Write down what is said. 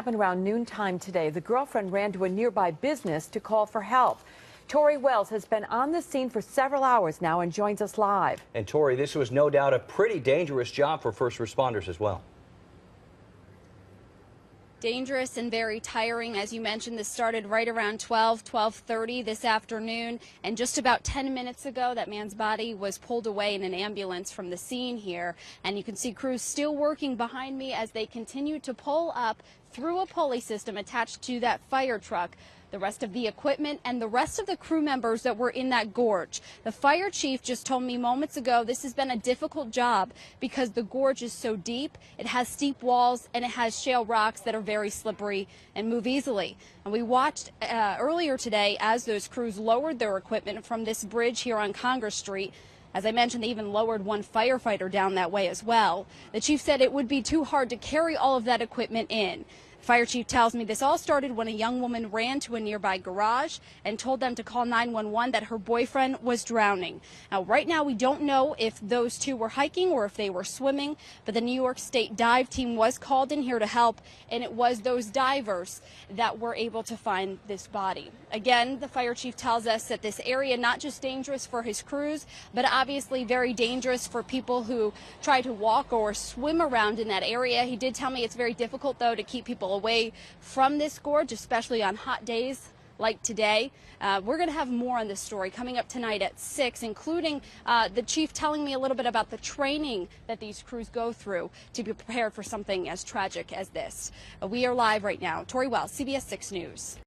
happened around noontime today. The girlfriend ran to a nearby business to call for help. Tori Wells has been on the scene for several hours now and joins us live. And Tori, this was no doubt a pretty dangerous job for first responders as well. Dangerous and very tiring. As you mentioned, this started right around 12:30 this afternoon, and just about 10 minutes ago that man's body was pulled away in an ambulance from the scene here. And you can see crews still working behind me as they continue to pull up through a pulley system attached to that fire truck the rest of the equipment and the rest of the crew members that were in that gorge. The fire chief just told me moments ago this has been a difficult job because the gorge is so deep, it has steep walls, and it has shale rocks that are very slippery and move easily. And we watched earlier today as those crews lowered their equipment from this bridge here on Congress Street. As I mentioned, they even lowered one firefighter down that way as well. The chief said it would be too hard to carry all of that equipment in. Fire chief tells me this all started when a young woman ran to a nearby garage and told them to call 911 that her boyfriend was drowning. Now, right now, we don't know if those two were hiking or if they were swimming, but the New York State dive team was called in here to help, and it was those divers that were able to find this body. Again, the fire chief tells us that this area not just dangerous for his crews, but obviously very dangerous for people who try to walk or swim around in that area. He did tell me it's very difficult, though, to keep people away from this gorge, especially on hot days like today. We're going to have more on this story coming up tonight at 6, including the chief telling me a little bit about the training that these crews go through to be prepared for something as tragic as this. We are live right now. Tori Wells, CBS 6 News.